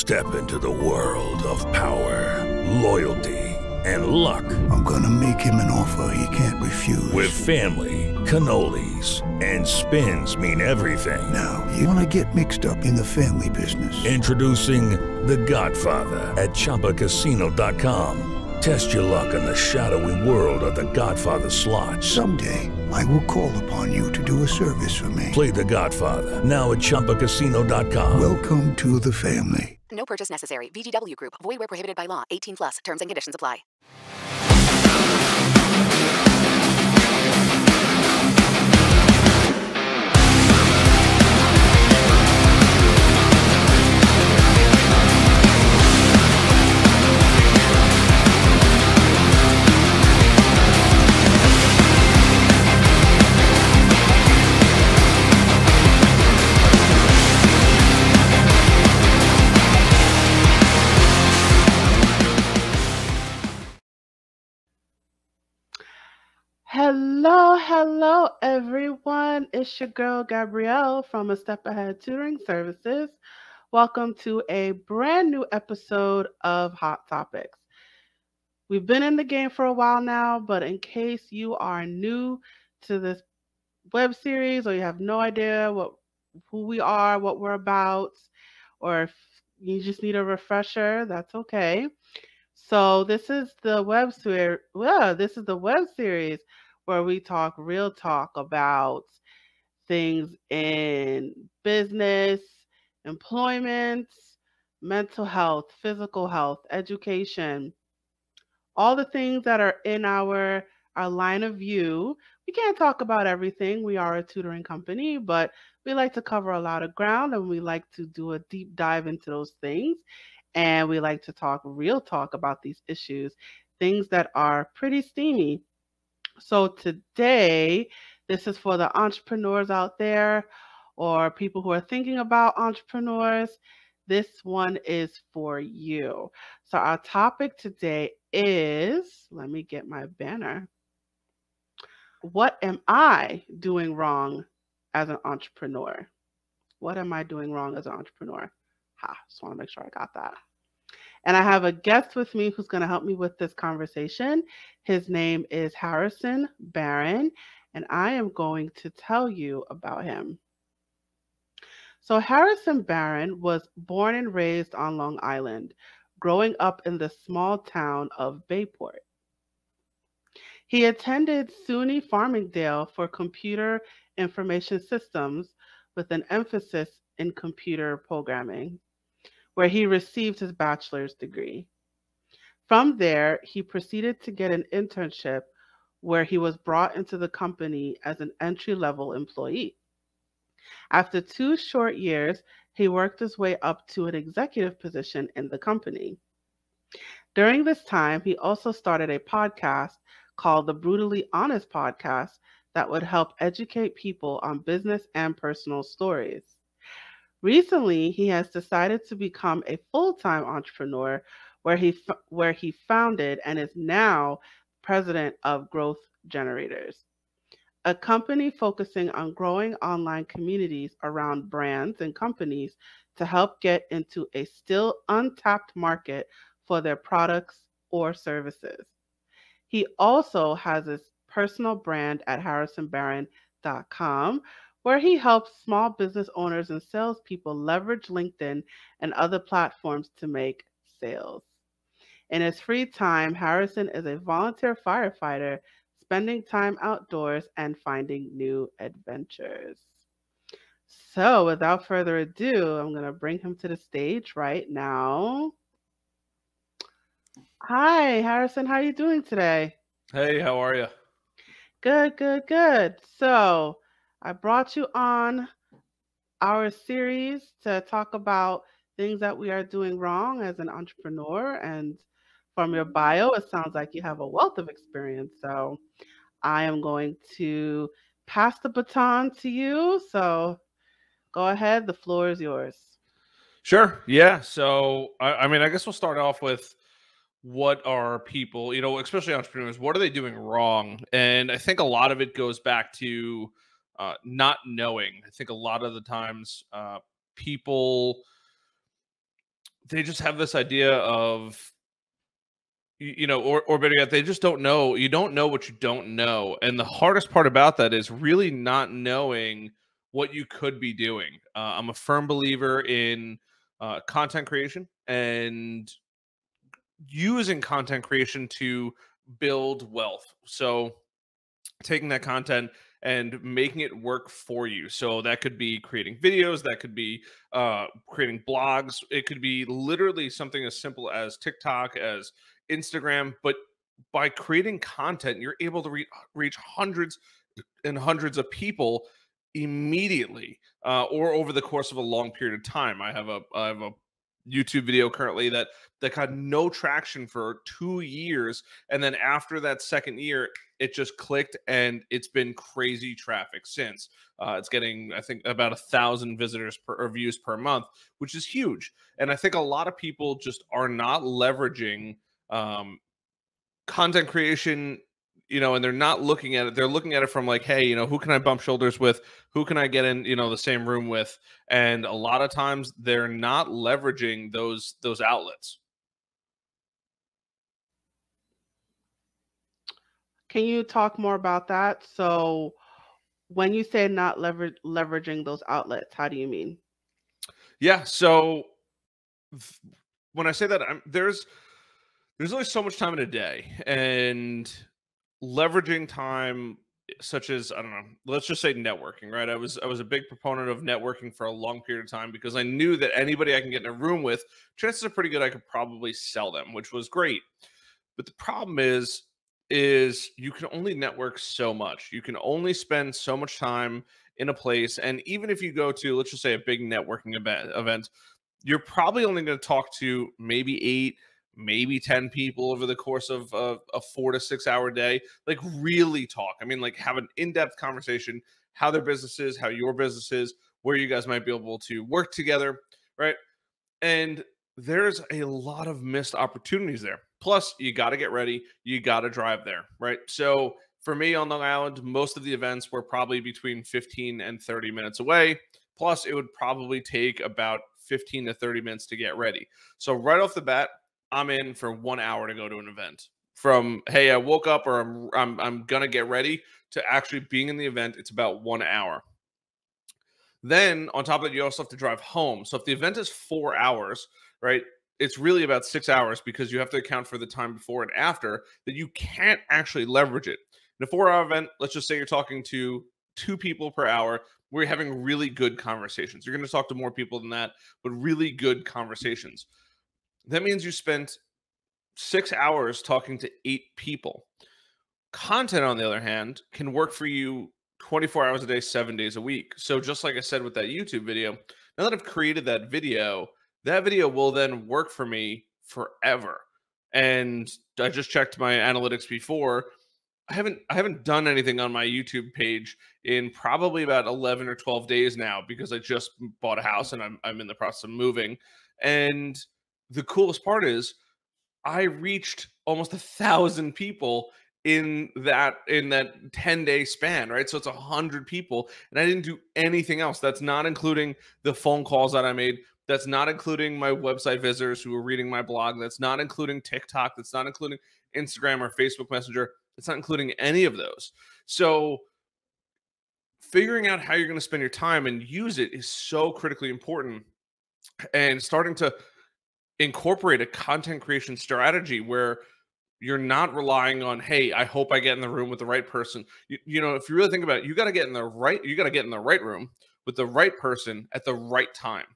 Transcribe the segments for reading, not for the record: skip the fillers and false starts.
Step into the world of power, loyalty, and luck. I'm gonna make him an offer he can't refuse. With family, cannolis, and spins mean everything. Now, you wanna get mixed up in the family business. Introducing The Godfather at ChumbaCasino.com. Test your luck in the shadowy world of The Godfather slot. Someday, I will call upon you to do a service for me. Play The Godfather now at ChumbaCasino.com. Welcome to the family. No purchase necessary. VGW Group. Void where prohibited by law. 18 plus. Terms and conditions apply. Hello, everyone. It's your girl, Gabrielle from A Step Ahead Tutoring Services. Welcome to a brand new episode of Hot Topics. We've been in the game for a while now, but in case you are new to this web series or you have no idea who we are, what we're about, or if you just need a refresher, that's okay. So this is the web series. This is the web series where we talk real talk about things in business, employment, mental health, physical health, education, all the things that are in our line of view. We can't talk about everything. We are a tutoring company, but we like to cover a lot of ground and we like to do a deep dive into those things. And we like to talk real talk about these issues, things that are pretty steamy. So today, this is for the entrepreneurs out there or people who are thinking about entrepreneurs. This one is for you. So our topic today is, let me get my banner. What am I doing wrong as an entrepreneur? What am I doing wrong as an entrepreneur? Just want to make sure I got that. And I have a guest with me who's going to help me with this conversation. His name is Harrison Barron, and I am going to tell you about him. So Harrison Barron was born and raised on Long Island, growing up in the small town of Bayport. He attended SUNY Farmingdale for computer information systems with an emphasis in computer programming, where he received his bachelor's degree. From there, he proceeded to get an internship where he was brought into the company as an entry-level employee. After 2 short years, he worked his way up to an executive position in the company. During this time, he also started a podcast called the Brutally Honest Podcast that would help educate people on business and personal stories. Recently, he has decided to become a full-time entrepreneur where he founded and is now president of Growth Generators, a company focusing on growing online communities around brands and companies to help get into a still untapped market for their products or services. He also has his personal brand at harrisonbarron.com, where he helps small business owners and salespeople leverage LinkedIn and other platforms to make sales. In his free time, Harrison is a volunteer firefighter, spending time outdoors and finding new adventures. So without further ado, I'm going to bring him to the stage right now. Hi, Harrison. How are you doing today? Hey, how are you? Good. So I brought you on our series to talk about things that we are doing wrong as an entrepreneur. And from your bio, it sounds like you have a wealth of experience. So I am going to pass the baton to you. So go ahead. The floor is yours. Sure. Yeah. So, I mean, I guess we'll start off with what are people, especially entrepreneurs, what are they doing wrong? And I think a lot of it goes back to not knowing. I think a lot of the times people they just have this idea of, or better yet, they just don't know. You don't know what you don't know. And the hardest part about that is really not knowing what you could be doing. I'm a firm believer in content creation and using content creation to build wealth. So taking that content and making it work for you. So that could be creating videos, that could be creating blogs, it could be literally something as simple as TikTok, as Instagram. But by creating content, you're able to reach hundreds and hundreds of people immediately, or over the course of a long period of time. I have a YouTube video currently that got no traction for 2 years, and then after that second year, it just clicked, and it's been crazy traffic since. It's getting, I think, about 1,000 visitors or views per month, which is huge. And I think a lot of people just are not leveraging content creation, and they're not looking at it. They're looking at it from like, hey, who can I bump shoulders with? Who can I get in, the same room with? And a lot of times they're not leveraging those outlets. Can you talk more about that? So when you say not leveraging those outlets, how do you mean? Yeah. So when I say that, there's only so much time in a day, and leveraging time, such as, I don't know, let's just say networking, right? I was a big proponent of networking for a long period of time because I knew that anybody I can get in a room with, chances are pretty good I could probably sell them, which was great. But the problem is you can only network so much. You can only spend so much time in a place. And even if you go to, let's just say, a big networking event, you're probably only going to talk to maybe 8, maybe 10 people over the course of a 4 to 6 hour day. Like, really talk. I mean, like, have an in-depth conversation, how their business is, how your business is, where you guys might be able to work together, right? And there's a lot of missed opportunities there. Plus, you got to get ready. You got to drive there, right? So for me on Long Island, most of the events were probably between 15 and 30 minutes away. Plus, it would probably take about 15 to 30 minutes to get ready. So right off the bat, I'm in for 1 hour to go to an event. From, hey, I woke up, or I'm gonna get ready, to actually being in the event, it's about 1 hour. Then on top of that, you also have to drive home. So if the event is 4 hours, right, it's really about 6 hours, because you have to account for the time before and after that you can't actually leverage it. In a 4-hour event, let's just say you're talking to 2 people per hour. We're having really good conversations. You're going to talk to more people than that, but really good conversations. That means you spent 6 hours talking to 8 people. Content, on the other hand, can work for you 24 hours a day, 7 days a week. So just like I said with that YouTube video, now that I've created that video will then work for me forever. And I just checked my analytics before. I haven't done anything on my YouTube page in probably about 11 or 12 days now, because I just bought a house and I'm in the process of moving. And the coolest part is I reached almost 1,000 people in that 10-day span, right? So it's 100 people, and I didn't do anything else. That's not including the phone calls that I made. That's not including my website visitors who were reading my blog. That's not including TikTok. That's not including Instagram or Facebook Messenger. It's not including any of those. So figuring out how you're going to spend your time and use it is so critically important. And starting to incorporate a content creation strategy where you're not relying on, hey, I hope I get in the room with the right person. You know, if you really think about it, you got to get in the right room with the right person at the right time,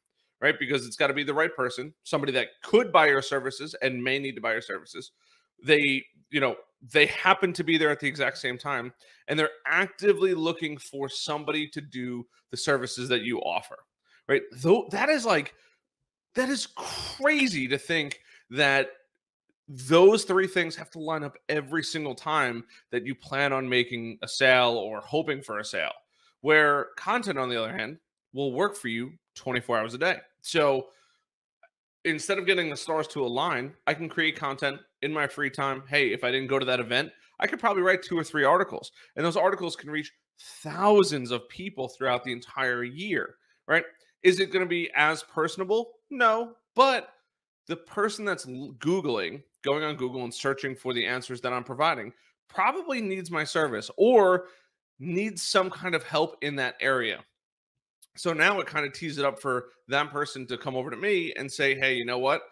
right? Because it's got to be the right person, somebody that could buy your services and may need to buy your services. They happen to be there at the exact same time, and they're actively looking for somebody to do the services that you offer, right? Though that is crazy to think that those 3 things have to line up every single time that you plan on making a sale or hoping for a sale, where content, on the other hand, will work for you 24 hours a day. So instead of getting the stars to align, I can create content in my free time. Hey, if I didn't go to that event, I could probably write 2 or 3 articles, and those articles can reach thousands of people throughout the entire year, right? Is it going to be as personable? No, but the person that's Googling, going on Google and searching for the answers that I'm providing probably needs my service or needs some kind of help in that area. So now it kind of tees it up for that person to come over to me and say, hey, you know what?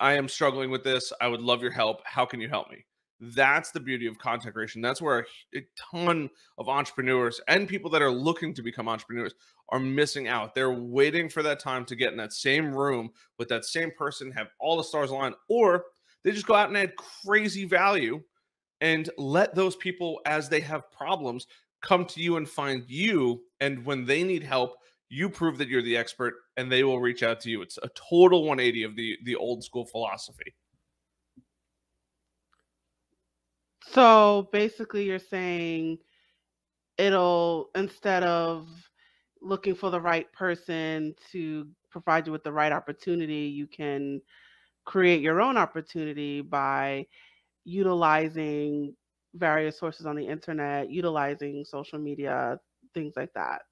I am struggling with this. I would love your help. How can you help me? That's the beauty of content creation. That's where a ton of entrepreneurs and people that are looking to become entrepreneurs are missing out. They're waiting for that time to get in that same room with that same person, have all the stars aligned, or they just go out and add crazy value and let those people, as they have problems, come to you and find you. And when they need help, you prove that you're the expert and they will reach out to you. It's a total 180 of the old school philosophy. So basically you're saying it'll, instead of looking for the right person to provide you with the right opportunity, you can create your own opportunity by utilizing various sources on the internet, utilizing social media, things like that.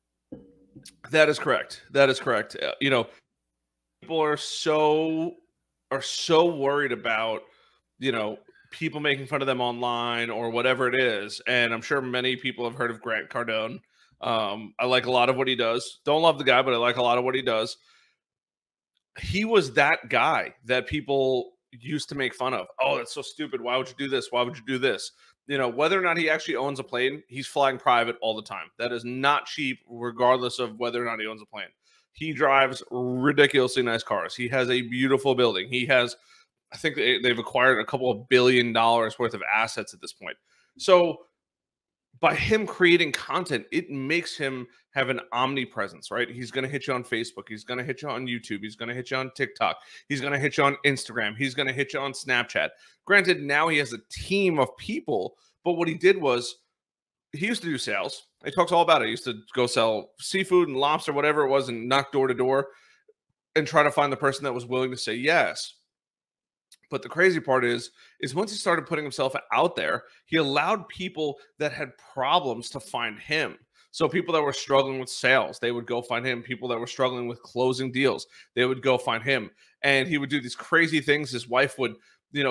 That is correct. That is correct. People are so worried about, people making fun of them online or whatever it is. And I'm sure many people have heard of Grant Cardone. I like a lot of what he does. Don't love the guy, but I like a lot of what he does. He was that guy that people used to make fun of. Oh, that's so stupid. Why would you do this? Why would you do this? Whether or not he actually owns a plane, he's flying private all the time. That is not cheap, regardless of whether or not he owns a plane. He drives ridiculously nice cars. He has a beautiful building. He has, I think they've acquired a couple of $1 billion worth of assets at this point. So by him creating content, it makes him have an omnipresence, right? He's going to hit you on Facebook. He's going to hit you on YouTube. He's going to hit you on TikTok. He's going to hit you on Instagram. He's going to hit you on Snapchat. Granted, now he has a team of people, but what he did was he used to do sales. He talks all about it. He used to go sell seafood and lobster, whatever it was, and knock door to door and try to find the person that was willing to say yes. But the crazy part is once he started putting himself out there, he allowed people that had problems to find him. So people that were struggling with sales, they would go find him. People that were struggling with closing deals, they would go find him. And he would do these crazy things. His wife would,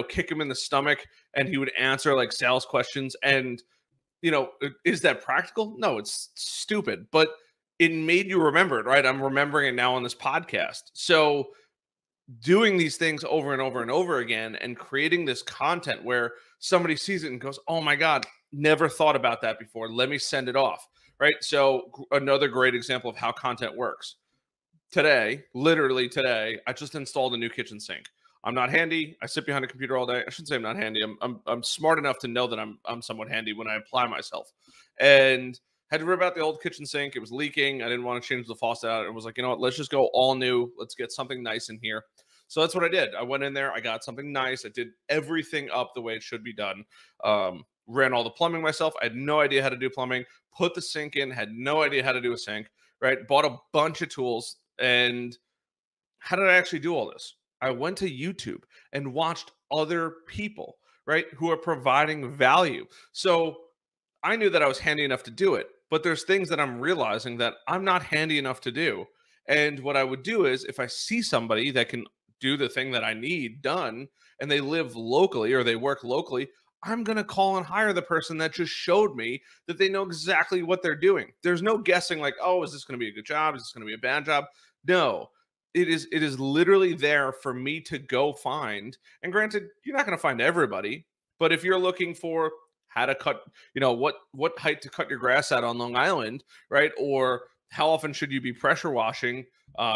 kick him in the stomach, and he would answer like sales questions. And, is that practical? No, it's stupid. But it made you remember it, right? I'm remembering it now on this podcast. So doing these things over and over and over again and creating this content where somebody sees it and goes, oh my God, never thought about that before. Let me send it off, right? So another great example of how content works. Literally today, I just installed a new kitchen sink. I'm not handy. I sit behind a computer all day. I shouldn't say I'm not handy. I'm smart enough to know that I'm somewhat handy when I apply myself. And had to rip out the old kitchen sink. It was leaking. I didn't want to change the faucet out. It was like, you know what? Let's just go all new. Let's get something nice in here. So that's what I did. I went in there. I got something nice. I did everything up the way it should be done. Ran all the plumbing myself. I had no idea how to do plumbing. Put the sink in. Had no idea how to do a sink. Right? Bought a bunch of tools. And how did I actually do all this? I went to YouTube and watched other people, right, who are providing value. So I knew that I was handy enough to do it. But there's things that I'm realizing that I'm not handy enough to do. And what I would do is if I see somebody that can do the thing that I need done and they live locally or they work locally, I'm going to call and hire the person that just showed me that they know exactly what they're doing. There's no guessing like, oh, is this going to be a good job? Is this going to be a bad job? No, it is literally there for me to go find. And granted, you're not going to find everybody, but if you're looking for how to cut, what height to cut your grass at on Long Island, right? Or how often should you be pressure washing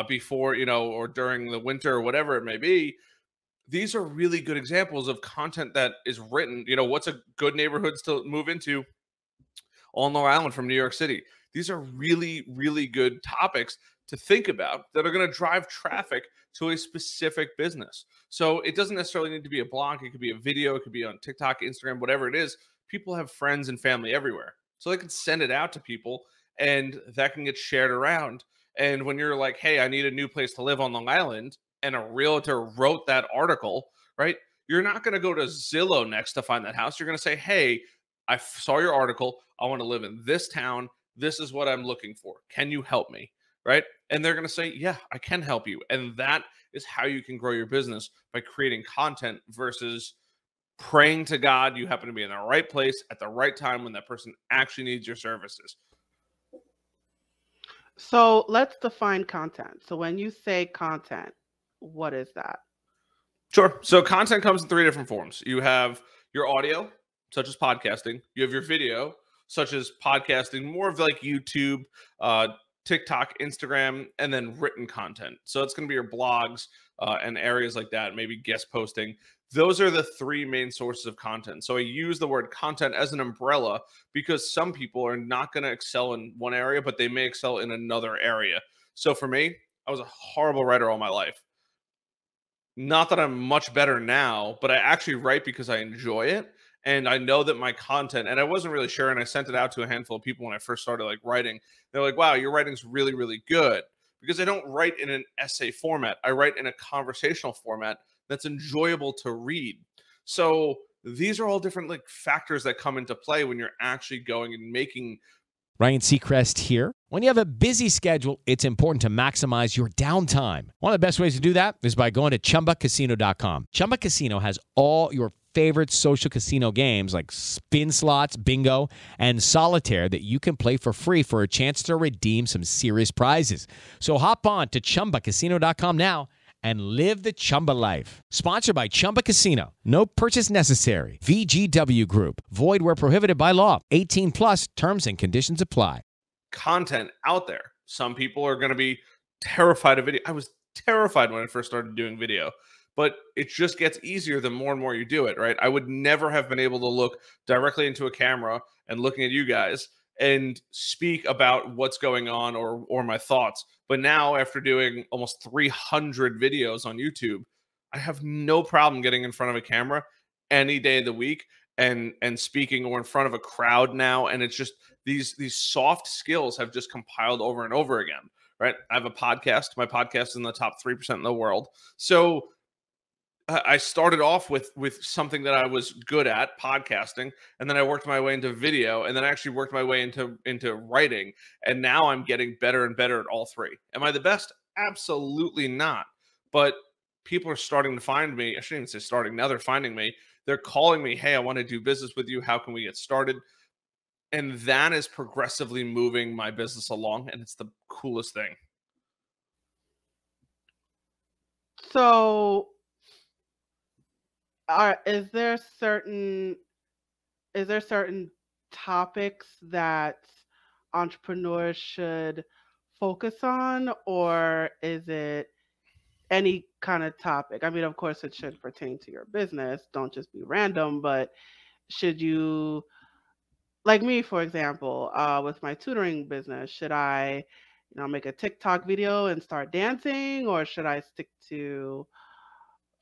before, or during the winter or whatever it may be. These are really good examples of content that is written. What's a good neighborhoods to move into on Long Island from New York City? These are really, really good topics to think about that are going to drive traffic to a specific business. So it doesn't necessarily need to be a blog. It could be a video. It could be on TikTok, Instagram, whatever it is. People have friends and family everywhere. So they can send it out to people and that can get shared around. And when you're like, hey, I need a new place to live on Long Island, and a realtor wrote that article, right? You're not going to go to Zillow next to find that house. You're going to say, hey, I saw your article. I want to live in this town. This is what I'm looking for. Can you help me? Right? And they're going to say, yeah, I can help you. And that is how you can grow your business by creating content versus praying to God you happen to be in the right place at the right time when that person actually needs your services. So let's define content. So when you say content, what is that? Sure. So content comes in 3 different forms. You have your audio, such as podcasting. You have your video, such as podcasting, more of like YouTube, TikTok, Instagram, and then written content. So it's going to be your blogs and areas like that, maybe guest posting. Those are the 3 main sources of content. So I use the word content as an umbrella because some people are not going to excel in one area, but they may excel in another area. So for me, I was a horrible writer all my life. Not that I'm much better now, but I actually write because I enjoy it. And I know that my content, and I wasn't really sure, and I sent it out to a handful of people when I first started like writing. They're like, wow, your writing's really, really good. Because I don't write in an essay format. I write in a conversational format that's enjoyable to read. So these are all different like factors that come into play when you're actually going and making. Ryan Seacrest here. When you have a busy schedule, it's important to maximize your downtime. One of the best ways to do that is by going to ChumbaCasino.com. Chumba Casino has all your favorite social casino games like spin slots, bingo, and solitaire that you can play for free for a chance to redeem some serious prizes. So hop on to ChumbaCasino.com now and live the Chumba life. Sponsored by Chumba Casino. No purchase necessary. VGW Group. Void where prohibited by law. 18 plus terms and conditions apply. Content out there. Some people are going to be terrified of video. I was terrified when I first started doing video, but it just gets easier the more and more you do it, right? I would never have been able to look directly into a camera and looking at you guys and speak about what's going on or my thoughts. But now, after doing almost 300 videos on YouTube, I have no problem getting in front of a camera any day of the week and speaking, or in front of a crowd now. And it's just these soft skills have just compiled over and over again, right? I have a podcast. My podcast is in the top 3% in the world. So I started off with something that I was good at, podcasting, and then I worked my way into video, and then I actually worked my way into writing, and now I'm getting better and better at all 3. Am I the best? Absolutely not. But people are starting to find me. I shouldn't even say starting. Now they're finding me. They're calling me, hey, I want to do business with you. How can we get started? And that is progressively moving my business along, and it's the coolest thing. So is there certain topics that entrepreneurs should focus on, or is it any kind of topic? I mean, of course, it should pertain to your business. Don't just be random, but should you, like me, for example, with my tutoring business, should I, make a TikTok video and start dancing, or should I stick to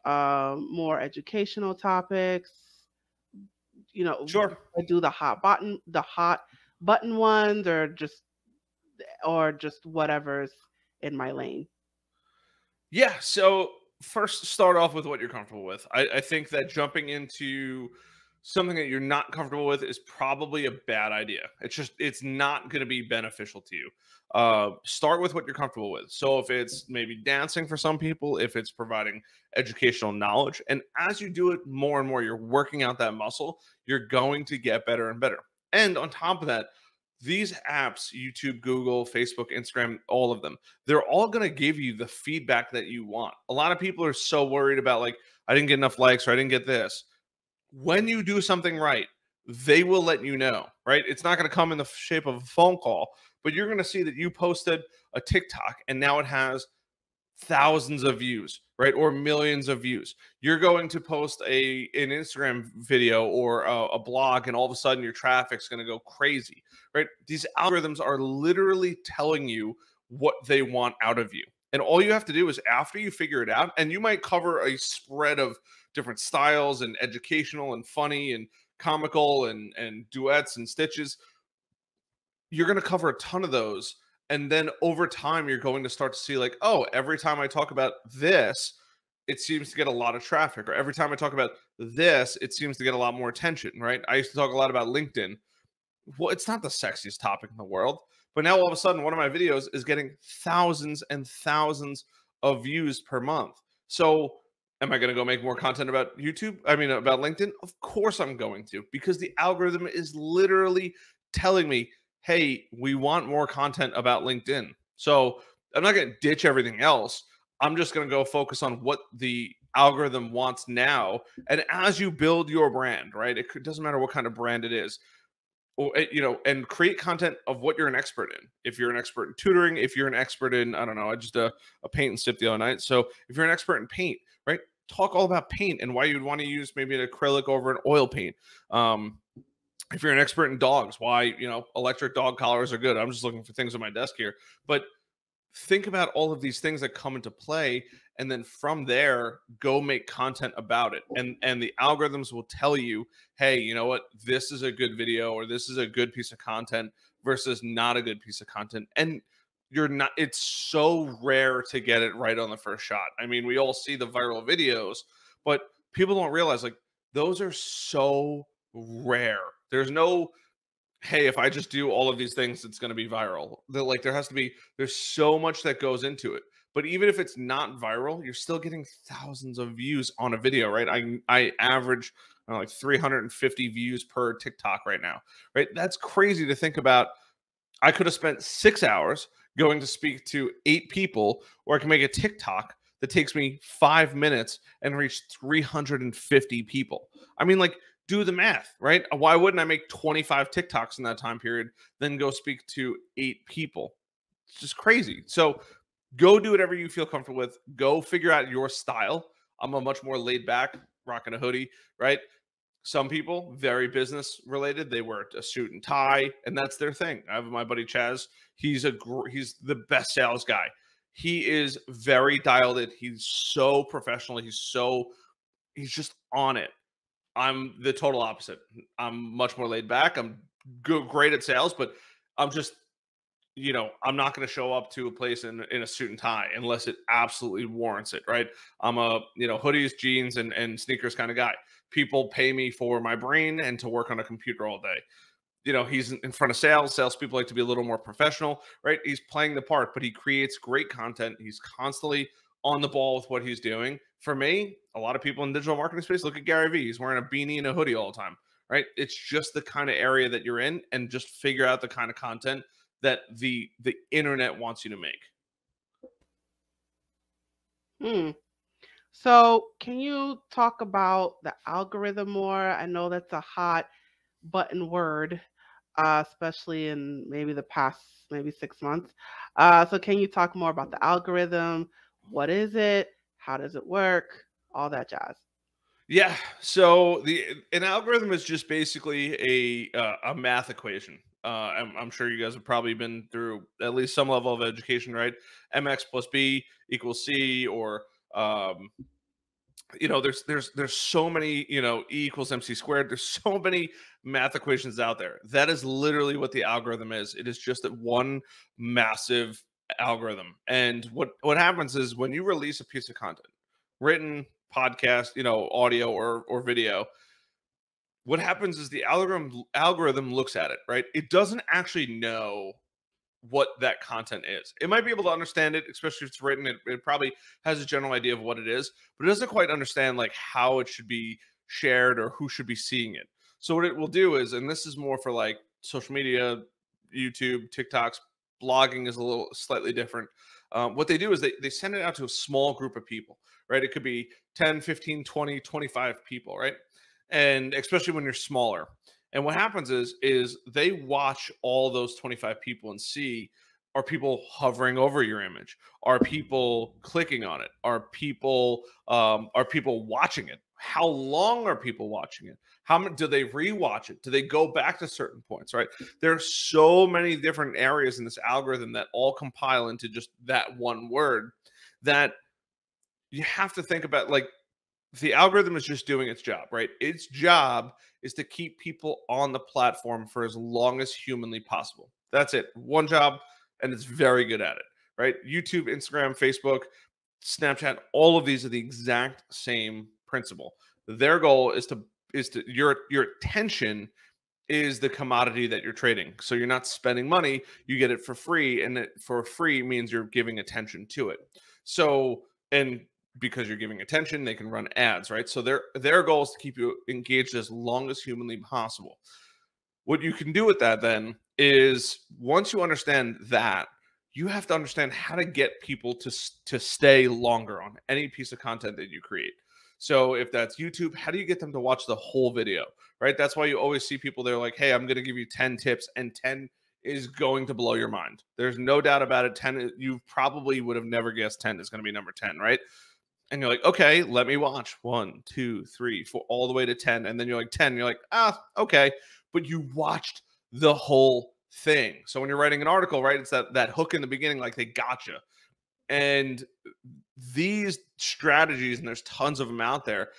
more educational topics? Sure. Do the hot button ones, or just whatever's in my lane. Yeah. So first, start off with what you're comfortable with. I think that jumping into something that you're not comfortable with is probably a bad idea. It's not going to be beneficial to you. Start with what you're comfortable with. So if it's maybe dancing for some people, if it's providing educational knowledge, and as you do it more and more, you're working out that muscle, you're going to get better and better. And on top of that, these apps, YouTube, Google, Facebook, Instagram, all of them, they're all going to give you the feedback that you want. A lot of people are so worried about, like, I didn't get enough likes, or I didn't get this. When you do something right, they will let you know, right? It's not going to come in the shape of a phone call, but you're going to see that you posted a TikTok and now it has thousands of views, right? Or millions of views. You're going to post an Instagram video or a blog, and all of a sudden your traffic's going to go crazy, right? These algorithms are literally telling you what they want out of you. And all you have to do is, after you figure it out, and you might cover a spread of different styles and educational and funny and comical and duets and stitches, you're going to cover a ton of those. And then over time, you're going to start to see, like, oh, every time I talk about this, it seems to get a lot of traffic. Or every time I talk about this, it seems to get a lot more attention, right? I used to talk a lot about LinkedIn. Well, it's not the sexiest topic in the world. But now all of a sudden, one of my videos is getting thousands and thousands of views per month. So am I going to go make more content about YouTube? I mean, about LinkedIn? Of course I'm going to, because the algorithm is literally telling me, hey, we want more content about LinkedIn. So I'm not going to ditch everything else. I'm just going to go focus on what the algorithm wants now. And as you build your brand, right, it doesn't matter what kind of brand it is, or, and create content of what you're an expert in. If you're an expert in tutoring, if you're an expert in, I don't know, I just a paint and sip the other night. So if you're an expert in paint, right, talk all about paint and why you'd want to use maybe an acrylic over an oil paint. If you're an expert in dogs, why, electric dog collars are good. I'm just looking for things on my desk here. But think about all of these things that come into play, and then from there, go make content about it. And the algorithms will tell you, hey, you know what? This is a good video, or this is a good piece of content versus not a good piece of content. And it's so rare to get it right on the first shot. I mean, we all see the viral videos, but people don't realize, like, those are so rare. There's no, hey, if I just do all of these things, it's going to be viral. There's so much that goes into it. But even if it's not viral, you're still getting thousands of views on a video, right? I average like 350 views per TikTok right now, right? That's crazy to think about. I could have spent 6 hours going to speak to 8 people, or I can make a TikTok that takes me 5 minutes and reach 350 people. I mean, like, do the math, right? Why wouldn't I make 25 TikToks in that time period, then go speak to 8 people? It's just crazy. So go do whatever you feel comfortable with. Go figure out your style. I'm a much more laid back, rocking a hoodie, right? Some people, very business related, they wear a suit and tie, and that's their thing. I have my buddy Chaz. He's the best sales guy. He is very dialed in. He's so professional. He's just on it. I'm the total opposite. I'm much more laid back. I'm great at sales, but I'm just, I'm not going to show up to a place in a suit and tie unless it absolutely warrants it, right? I'm a, hoodies, jeans, and sneakers kind of guy. People pay me for my brain and to work on a computer all day. He's in front of sales. Salespeople like to be a little more professional, right? He's playing the part, but he creates great content. He's constantly on the ball with what he's doing. For me, a lot of people in digital marketing space look at Gary Vee. He's wearing a beanie and a hoodie all the time, right? It's just the kind of area that you're in, and just figure out the kind of content that the internet wants you to make. So can you talk about the algorithm more? I know that's a hot button word, especially in maybe the past 6 months. So can you talk more about the algorithm? What is it? How does it work? All that jazz. Yeah. So an algorithm is just basically a math equation. I'm sure you guys have probably been through at least some level of education, right? MX plus B equals C, or there's so many, E equals MC squared. There's so many math equations out there. That is literally what the algorithm is. It is just one massive algorithm. And what happens is, when you release a piece of content, written, podcast, audio or video, what happens is the algorithm looks at it, right? It doesn't actually know what that content is. It might be able to understand it, especially if it's written. It probably has a general idea of what it is, but it doesn't quite understand like how it should be shared or who should be seeing it. So what it will do is, and this is more for like social media, YouTube, TikToks, blogging is a little slightly different. What they do is they send it out to a small group of people, right? It could be 10, 15, 20, 25 people, right? And especially when you're smaller. And what happens is they watch all those 25 people and see, are people hovering over your image? Are people clicking on it? Are people watching it? How long are people watching it? How many do they rewatch it? Do they go back to certain points, right? There are so many different areas in this algorithm that all compile into just that one word, that you have to think about. Like, the algorithm is just doing its job, right? Its job is to keep people on the platform for as long as humanly possible. That's it. One job, and it's very good at it, right? YouTube, Instagram, Facebook, Snapchat, all of these are the exact same principle. Their goal is to your attention is the commodity that you're trading. So you're not spending money, you get it for free, and it for free means you're giving attention to it. So, and because you're giving attention, they can run ads, right? So their goal is to keep you engaged as long as humanly possible. What you can do with that then is once you understand that, you have to understand how to get people to stay longer on any piece of content that you create. So if that's YouTube, how do you get them to watch the whole video, right? That's why you always see people, they're like, hey, I'm going to give you 10 tips, and 10 is going to blow your mind. There's no doubt about it. 10, you probably would have never guessed 10 is going to be number 10, right? And you're like, okay, let me watch 1, 2, 3, 4, all the way to 10. And then you're like 10, you're like, okay. But you watched the whole thing. So when you're writing an article, right, it's that hook in the beginning, like they gotcha. And these strategies, and there's tons of them out there,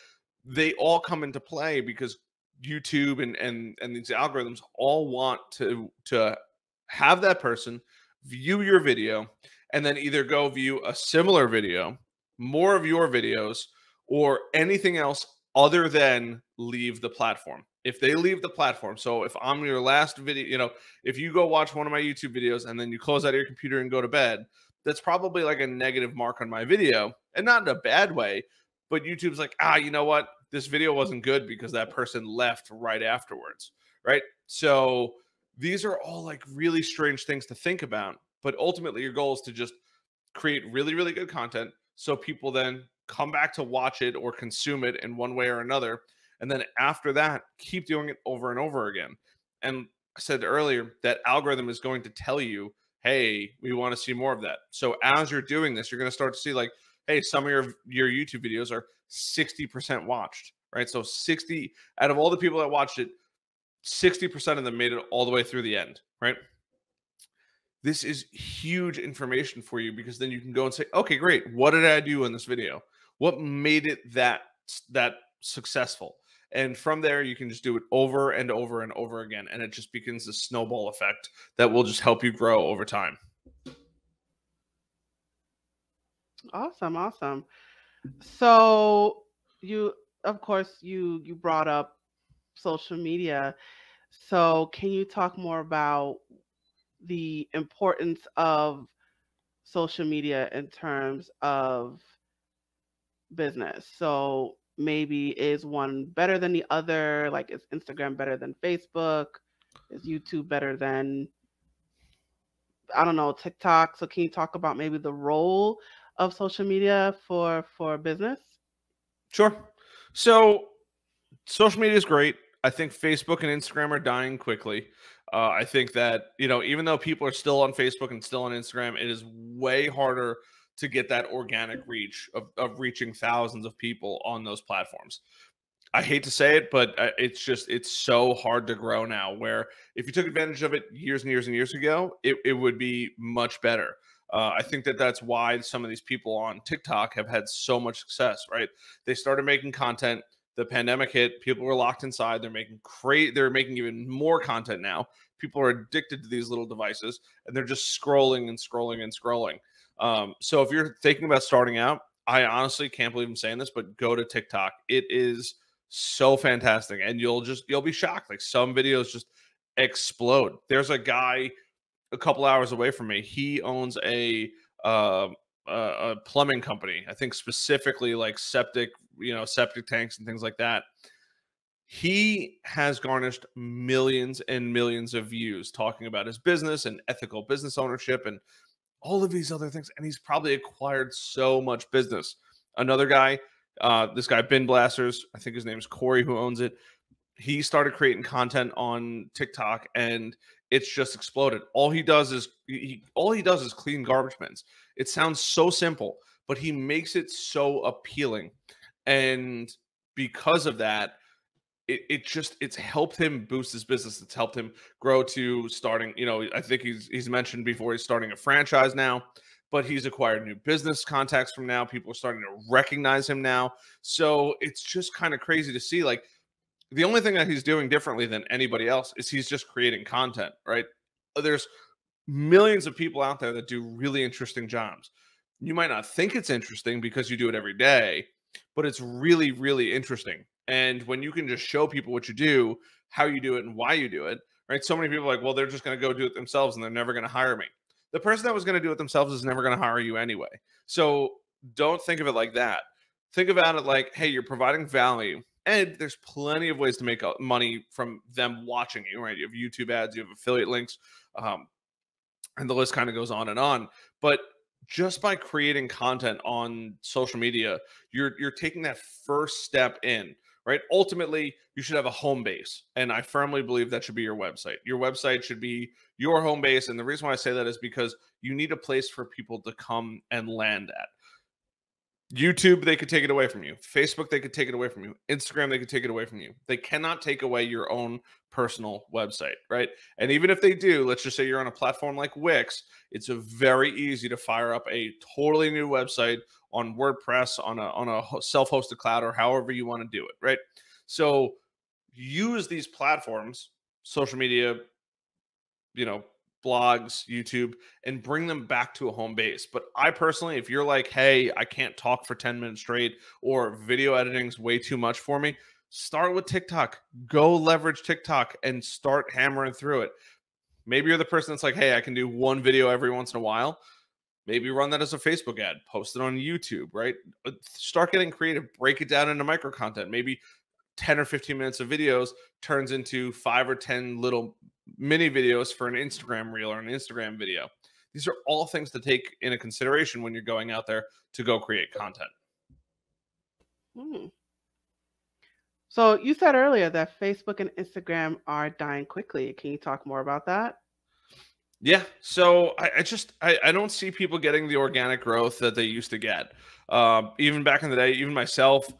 they all come into play because YouTube and these algorithms all want to have that person view your video and then either go view a similar video, more of your videos, or anything else other than leave the platform. If they leave the platform, so if I'm your last video, if you go watch one of my YouTube videos and then you close out of your computer and go to bed, that's probably like a negative mark on my video, and not in a bad way, but YouTube's like, you know what? This video wasn't good because that person left right afterwards, right? So these are all like really strange things to think about, but ultimately your goal is to just create really, really good content so people then come back to watch it or consume it in one way or another. And then after that, keep doing it over and over again. And I said earlier, that algorithm is going to tell you, hey, we want to see more of that. So as you're doing this, you're going to start to see like, hey, some of your YouTube videos are 60% watched, right? So 60 out of all the people that watched it, 60% of them made it all the way through the end, right? This is huge information for you because then you can go and say, okay, great. What did I do in this video? What made it that successful? And from there, you can just do it over and over and over again. And it just begins a snowball effect that will just help you grow over time. Awesome. So of course, you brought up social media. So can you talk more about the importance of social media in terms of business? So maybe is one better than the other? Like, is Instagram better than Facebook? Is YouTube better than, I don't know, TikTok? So can you talk about maybe the role of social media for business? Sure. So social media is great. I think Facebook and Instagram are dying quickly. I think that, even though people are still on Facebook and still on Instagram, it is way harder to get that organic reach of reaching thousands of people on those platforms. I hate to say it, but it's so hard to grow now, where if you took advantage of it years and years and years ago, it would be much better. I think that's why some of these people on TikTok have had so much success, right? They started making content. The pandemic hit, people were locked inside. They're making even more content now. People are addicted to these little devices and they're just scrolling and scrolling and scrolling. So if you're thinking about starting out, I honestly can't believe I'm saying this, but go to TikTok. It is so fantastic. And you'll be shocked. Like, some videos just explode. There's a guy a couple hours away from me. He owns a plumbing company. I think specifically like septic tanks and things like that. He has garnished millions and millions of views talking about his business and ethical business ownership and all of these other things. And he's probably acquired so much business. Another guy, this guy, Bin Blasters, I think his name is Corey, who owns it. He started creating content on TikTok and it's just exploded. All he does is clean garbage bins. It sounds so simple, but he makes it so appealing. And because of that, it's helped him boost his business. It's helped him grow to starting, I think he's mentioned before he's starting a franchise now, but he's acquired new business contacts from now. People are starting to recognize him now. So it's just kind of crazy to see, like, the only thing that he's doing differently than anybody else is he's just creating content, right? There's millions of people out there that do really interesting jobs. You might not think it's interesting because you do it every day, but it's really, really interesting. And when you can just show people what you do, how you do it, and why you do it, right? So many people are like, well, they're just going to go do it themselves and they're never going to hire me. The person that was going to do it themselves is never going to hire you anyway. So don't think of it like that. Think about it like, hey, you're providing value. And there's plenty of ways to make money from them watching you, right? You have YouTube ads, you have affiliate links, and the list kind of goes on and on. But just by creating content on social media, you're taking that first step in, right? Ultimately, you should have a home base, and I firmly believe that should be your website. Your website should be your home base, and the reason why I say that is because you need a place for people to come and land at. YouTube, they could take it away from you. Facebook, they could take it away from you. Instagram, they could take it away from you. They cannot take away your own personal website, right? And even if they do, let's just say you're on a platform like Wix, it's very easy to fire up a totally new website on WordPress, on a self-hosted cloud, or however you want to do it, right? So use these platforms, social media, blogs, YouTube, and bring them back to a home base. But I personally, if you're like, hey, I can't talk for 10 minutes straight, or video editing's way too much for me, start with TikTok. Go leverage TikTok and start hammering through it. Maybe you're the person that's like, hey, I can do one video every once in a while. Maybe run that as a Facebook ad, post it on YouTube, right? Start getting creative, break it down into micro content. Maybe 10 or 15 minutes of videos turns into 5 or 10 little mini videos for an Instagram reel or an Instagram video. These are all things to take into consideration when you're going out there to go create content. So you said earlier that Facebook and Instagram are dying quickly. Can you talk more about that? Yeah. So I don't see people getting the organic growth that they used to get. Even back in the day, even myself,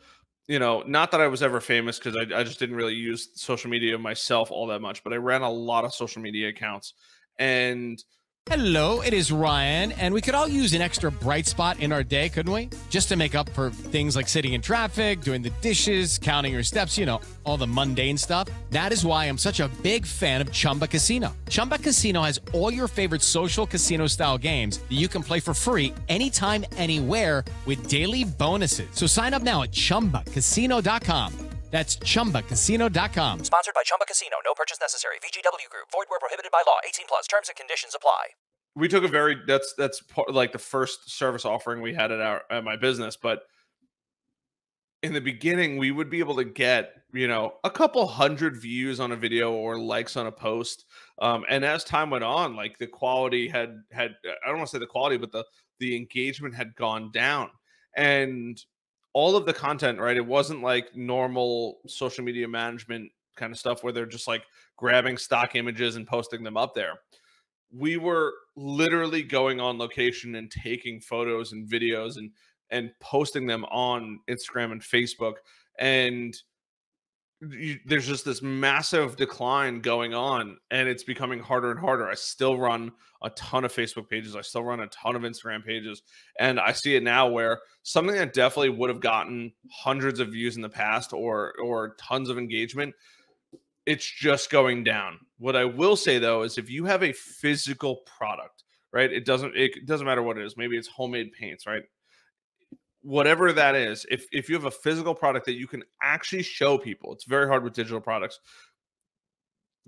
not that I was ever famous, because I just didn't really use social media myself all that much, but I ran a lot of social media accounts. And Hello, it is Ryan, and we could all use an extra bright spot in our day, couldn't we? Just to make up for things like sitting in traffic, doing the dishes, counting your steps, all the mundane stuff. That is why I'm such a big fan of Chumba Casino. Chumba Casino has all your favorite social casino-style games that you can play for free anytime, anywhere, with daily bonuses. So sign up now at ChumbaCasino.com. That's ChumbaCasino.com. Sponsored by Chumba Casino. No purchase necessary. VGW Group. Void where prohibited by law. 18 plus. Terms and conditions apply. We took that's part, like the first service offering we had at my business. But in the beginning, we would be able to get, a couple hundred views on a video or likes on a post. And as time went on, like the quality had, I don't want to say the quality, but the engagement had gone down. And all of the content, right? It wasn't like normal social media management kind of stuff where they're just like grabbing stock images and posting them up there. We were literally going on location and taking photos and videos and posting them on Instagram and Facebook. And there's just this massive decline going on, and it's becoming harder and harder. I still run a ton of Facebook pages. I still run a ton of Instagram pages. And I see it now where something that definitely would have gotten hundreds of views in the past or tons of engagement, it's just going down. What I will say though, is if you have a physical product, right? It doesn't matter what it is. Maybe it's homemade paints, right? Whatever that is, if you have a physical product that you can actually show people, it's very hard with digital products.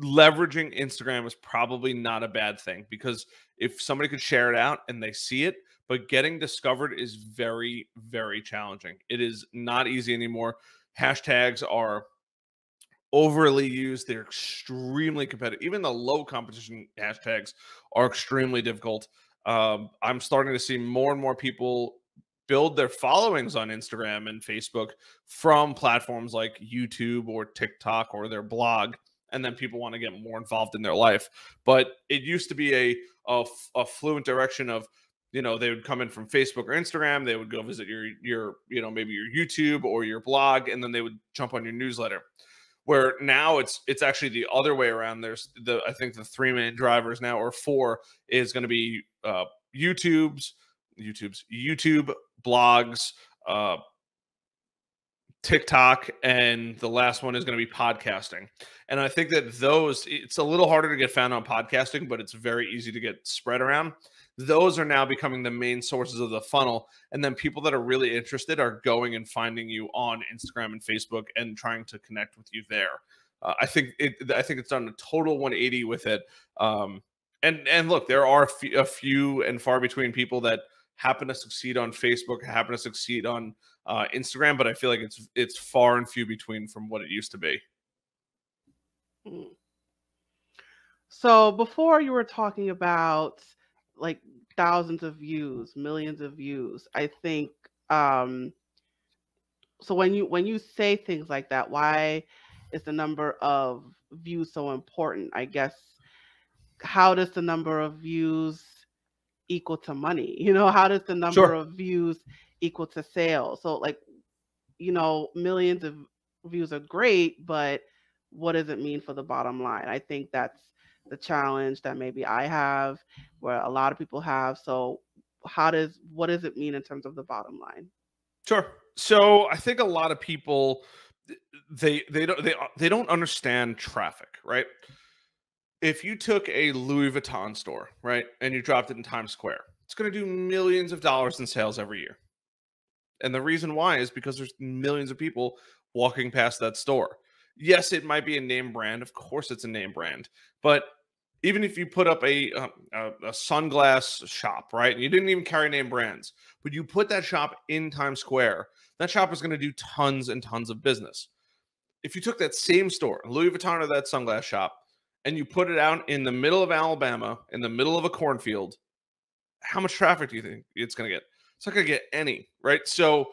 Leveraging Instagram is probably not a bad thing, because if somebody could share it out and they see it, but getting discovered is very, very challenging. It is not easy anymore. Hashtags are overly used. They're extremely competitive. Even the low competition hashtags are extremely difficult. I'm starting to see more and more people build their followings on Instagram and Facebook from platforms like YouTube or TikTok or their blog, and then people want to get more involved in their life. But it used to be a fluent direction of, they would come in from Facebook or Instagram, they would go visit your maybe your YouTube or your blog, and then they would jump on your newsletter. Where now it's actually the other way around. There's I think the 3 main drivers now, or 4, is going to be YouTube, blogs, TikTok, and the last one is going to be podcasting. And I think that it's a little harder to get found on podcasting, but it's very easy to get spread around. Those are now becoming the main sources of the funnel. And then people that are really interested are going and finding you on Instagram and Facebook and trying to connect with you there. I think it's done a total 180 with it. And look, there are a few and far between people that happen to succeed on Facebook, happen to succeed on Instagram, but I feel like it's far and few between from what it used to be. So before you were talking about like thousands of views, millions of views, I think so when you say things like that, why is the number of views so important? I guess how does the number of views equal to money? How does the number Sure. of views equal to sales? So like, millions of views are great, but what does it mean for the bottom line? I think that's the challenge that maybe I have, where a lot of people have. So what does it mean in terms of the bottom line? Sure. So I think a lot of people they don't understand traffic, right? If you took a Louis Vuitton store, right, and you dropped it in Times Square, it's going to do millions of dollars in sales every year. And the reason why is because there's millions of people walking past that store. Yes, it might be a name brand. Of course, it's a name brand. But even if you put up a sunglass shop, right, and you didn't even carry name brands, but you put that shop in Times Square, that shop is going to do tons and tons of business. If you took that same store, Louis Vuitton or that sunglass shop, and you put it out in the middle of Alabama, in the middle of a cornfield, how much traffic do you think it's going to get? It's not going to get any, right? So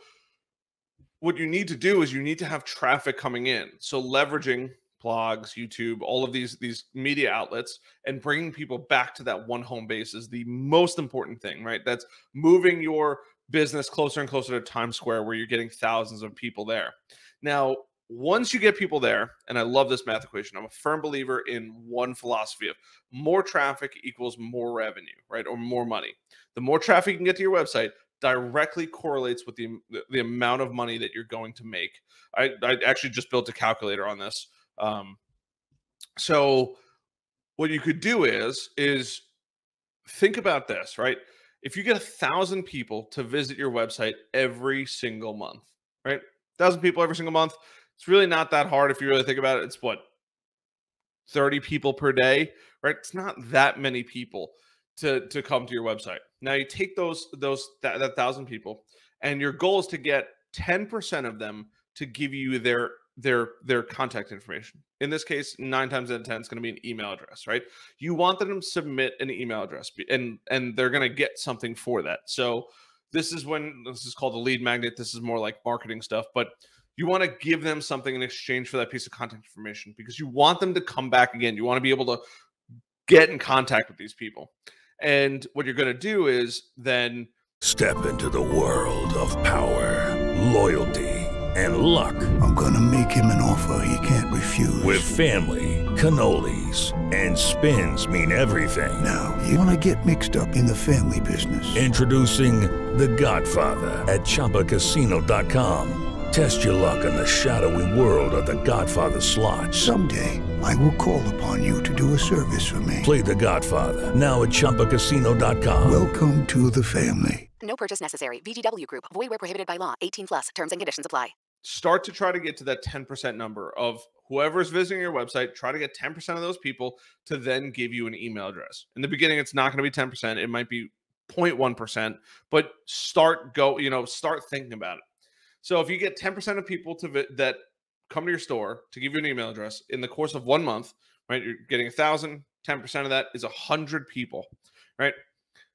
what you need to do is you need to have traffic coming in. So leveraging blogs, YouTube, all of these media outlets, and bringing people back to that one home base is the most important thing, right? That's moving your business closer and closer to Times Square, where you're getting thousands of people there. Now, once you get people there, and I love this math equation, I'm a firm believer in one philosophy of more traffic equals more revenue, right? Or more money. The more traffic you can get to your website directly correlates with the amount of money that you're going to make. I actually just built a calculator on this. So what you could do is think about this, right? If you get 1,000 people to visit your website every single month, right? 1,000 people every single month. It's really not that hard if you really think about it. It's what, 30 people per day, right? It's not that many people to come to your website. Now you take that 1,000 people, and your goal is to get 10% of them to give you their contact information. In this case, 9 times out of 10, it's going to be an email address, right? You want them to submit an email address, and they're going to get something for that. So this is called a lead magnet. This is more like marketing stuff, but you want to give them something in exchange for that piece of contact information, because you want them to come back again. You want to be able to get in contact with these people. And what you're going to do is then Step into the world of power, loyalty, and luck. I'm gonna make him an offer he can't refuse. With family, cannolis, and spins mean everything. Now, you wanna get mixed up in the family business. Introducing The Godfather at ChumbaCasino.com. Test your luck in the shadowy world of The Godfather slot. Someday, I will call upon you to do a service for me. Play The Godfather now at ChumbaCasino.com. Welcome to the family. No purchase necessary. VGW Group. Void where prohibited by law. 18 plus. Terms and conditions apply. start to try to get to that 10% number of whoever's visiting your website. Try to get 10% of those people to then give you an email address. In the beginning, it's not going to be 10%. It might be 0.1%, but start thinking about it. So if you get 10% of people that come to your store to give you an email address in the course of 1 month, right? You're getting 1,000, 10% of that is 100 people, right?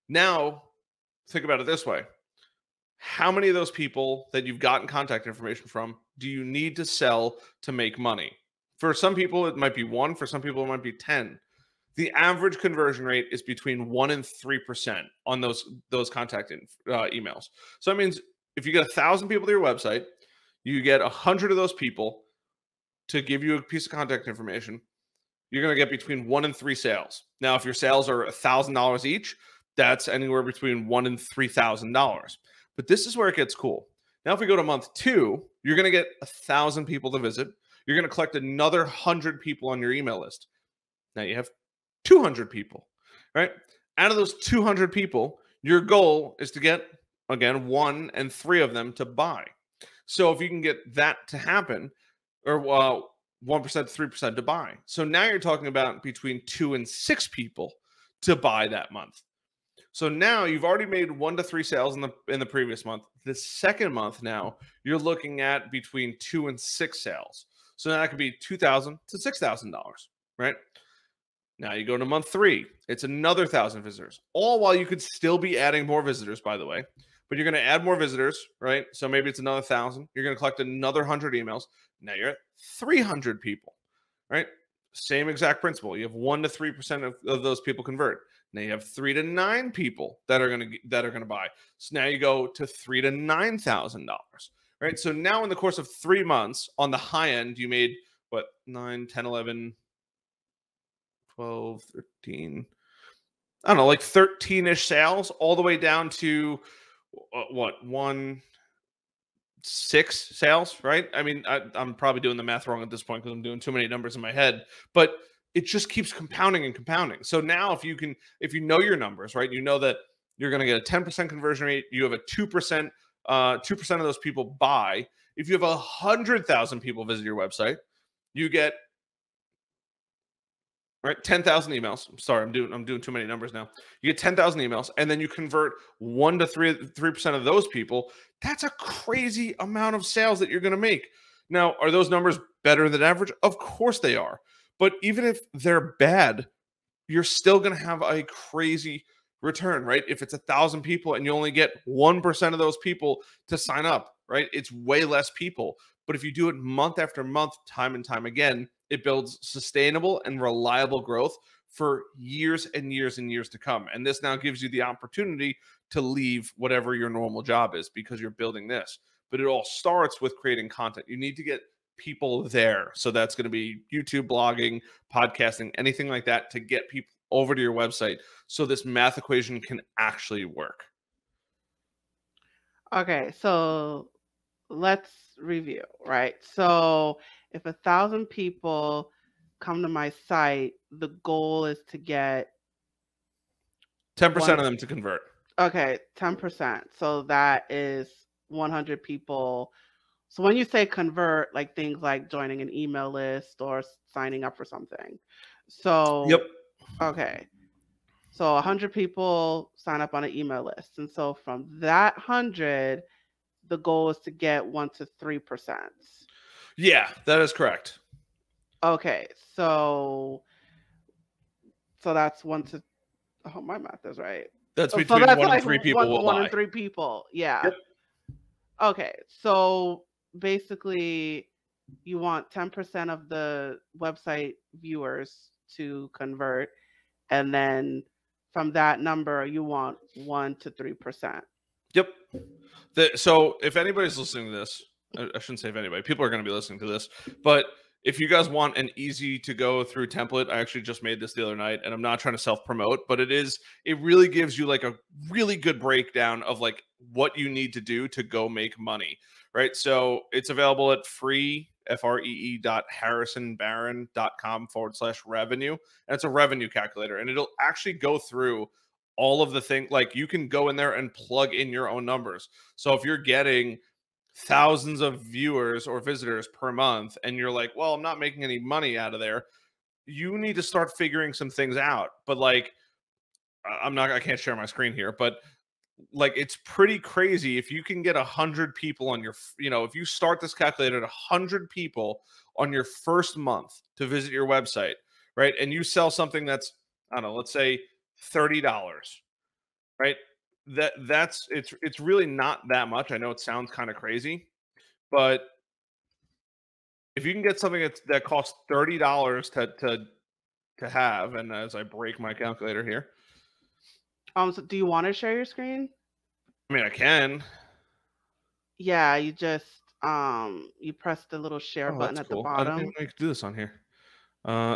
Now, think about it this way. How many of those people that you've gotten contact information from do you need to sell to make money? For some people, it might be 1. For some people, it might be 10. The average conversion rate is between 1 and 3% on those contact emails. So that means if you get 1,000 people to your website, you get 100 of those people to give you a piece of contact information, you're going to get between 1 and 3 sales. Now, if your sales are $1,000 each, that's anywhere between $1,000 and $3,000. But this is where it gets cool. Now, if we go to month 2, you're going to get 1,000 people to visit. You're going to collect another 100 people on your email list. Now you have 200 people, right? Out of those 200 people, your goal is to get, again, 1 and 3 of them to buy. So if you can get that to happen, or 1% to 3% to buy. So now you're talking about between 2 and 6 people to buy that month. So now you've already made 1 to 3 sales in the previous month. The second month now you're looking at between 2 and 6 sales. So now that could be $2,000 to $6,000, right? Now you go to month 3, it's another 1,000 visitors. All while you could still be adding more visitors, by the way, but you're going to add more visitors, right? So maybe it's another 1,000. You're going to collect another 100 emails. Now you're at 300 people, right? Same exact principle. You have 1 to 3% of those people convert. Now you have 3 to 9 people that are going to buy. So now you go to $3,000 to $9,000, right? So now in the course of 3 months, on the high end, you made what, 9, 10, 11, 12, 13, I don't know, like 13-ish sales, all the way down to what, 6 sales, right? I mean, I'm probably doing the math wrong at this point because I'm doing too many numbers in my head, but it just keeps compounding and compounding. So now if you know your numbers, right, you know that you're going to get a 10% conversion rate, you have a 2%, 2% of those people buy. If you have 100,000 people visit your website, you get, right, 10,000 emails. I'm sorry, I'm doing too many numbers now. You get 10,000 emails, and then you convert 1 to 3% of those people. That's a crazy amount of sales that you're going to make. Now, are those numbers better than average? Of course they are. But even if they're bad, you're still going to have a crazy return, right? If it's 1,000 people and you only get 1% of those people to sign up, right? It's way less people. But if you do it month after month, time and time again, it builds sustainable and reliable growth for years and years and years to come. And this now gives you the opportunity to leave whatever your normal job is because you're building this. But it all starts with creating content. You need to get people there. So that's going to be YouTube, blogging, podcasting, anything like that to get people over to your website so this math equation can actually work. Okay, so let's review, right? So if 1,000 people come to my site, the goal is to get 10% of them to convert. Okay, 10%. So that is 100 people. So when you say convert, like things like joining an email list or signing up for something. So, yep. Okay. So 100 people sign up on an email list. And so from that 100, the goal is to get 1 to 3%. Yeah, that is correct. Okay. So that's 1 to, oh, my math is right. That's between so that's 1 and 3 people will buy. 1 and 3 people. Yeah. Yep. Okay. So basically you want 10% of the website viewers to convert, and then from that number you want 1 to 3%. Yep. So if anybody's listening to this, I shouldn't say if anybody, people are going to be listening to this, but if you guys want an easy to go through template, I actually just made this the other night, and I'm not trying to self-promote, but it really gives you like a really good breakdown of like what you need to do to go make money, right? So it's available at free.harrisonbarron.com/revenue. And it's a revenue calculator, and it'll actually go through all of the things. Like you can go in there and plug in your own numbers. So if you're getting thousands of viewers or visitors per month and you're like, well, I'm not making any money out of there, you need to start figuring some things out. But like, I can't share my screen here, but like, it's pretty crazy if you can get 100 people on your, if you start this calculator at 100 people on your first month to visit your website, right? And you sell something that's, I don't know, let's say $30, right? It's really not that much. I know it sounds kind of crazy, but if you can get something that costs $30 to have, and as I break my calculator here, so do you want to share your screen? I mean, I can. Yeah, you just you press the little share button at the bottom. I didn't even know you could do this on here.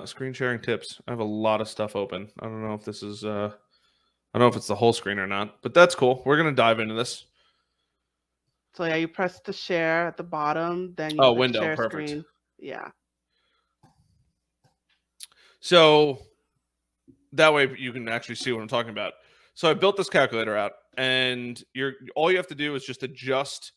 Screen sharing tips. I have a lot of stuff open. I don't know if this is I don't know if it's the whole screen or not, but that's cool. We're going to dive into this. So yeah, you press the share at the bottom, then you window, share perfect. Screen. Yeah. So that way you can actually see what I'm talking about. So I built this calculator out, and all you have to do is just adjust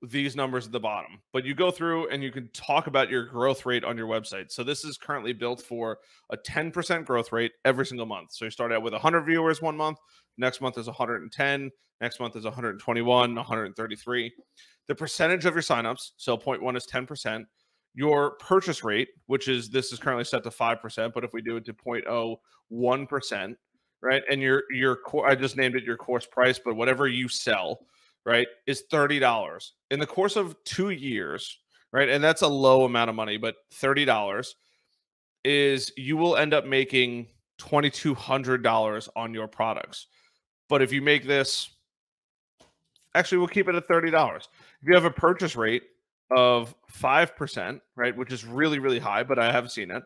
these numbers at the bottom, but you go through and you can talk about your growth rate on your website. So this is currently built for a 10% growth rate every single month. So you start out with 100 viewers one month, next month is 110, next month is 121, 133. The percentage of your signups, so point one is 10%. Your purchase rate, this is currently set to 5%, but if we do it to 0.01%, right? And your I just named it your course price, but whatever you sell, right, is $30 in the course of 2 years, right? And that's a low amount of money, but $30 is you will end up making $2,200 on your products. But if you make this, actually, we'll keep it at $30. If you have a purchase rate of 5%, right, which is really, really high, but I have seen it.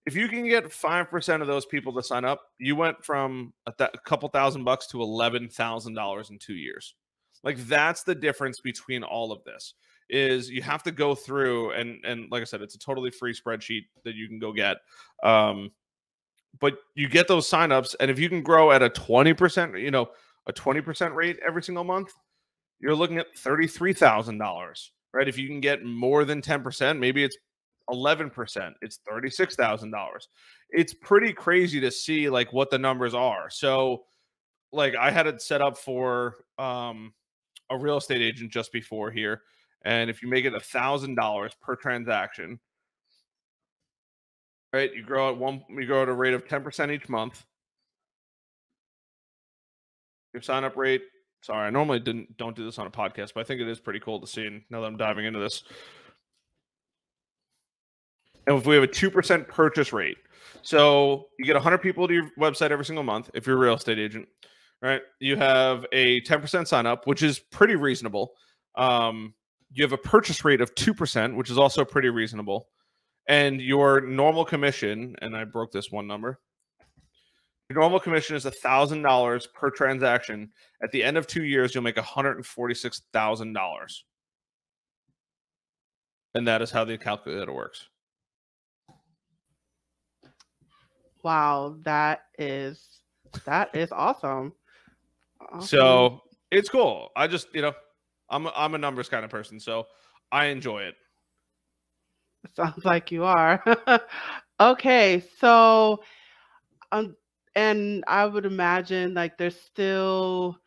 If you can get 5% of those people to sign up, you went from a couple $1,000 to $11,000 in 2 years. Like, that's the difference between all of this. Is you have to go through and like I said, it's a totally free spreadsheet that you can go get. But you get those signups, and if you can grow at a 20%, a 20% rate every single month, you're looking at $33,000, right? If you can get more than 10%, maybe it's 11%, it's $36,000. It's pretty crazy to see like what the numbers are. So like I had it set up for a real estate agent just before here. And if you make it $1,000 per transaction, right? You grow at a rate of 10% each month. Your sign up rate. Sorry, I normally don't do this on a podcast, but I think it is pretty cool to see. And now that I'm diving into this, and if we have a 2% purchase rate, so you get 100 people to your website every single month. If you're a real estate agent, right? You have a 10% sign up, which is pretty reasonable. You have a purchase rate of 2%, which is also pretty reasonable. And your normal commission, and I broke this one number. Your normal commission is $1,000 per transaction. At the end of 2 years, you'll make $146,000. And that is how the calculator works. Wow, that is awesome. So it's cool. I just, I'm a numbers kind of person, so I enjoy it. Sounds like you are. Okay, so and I would imagine like there's still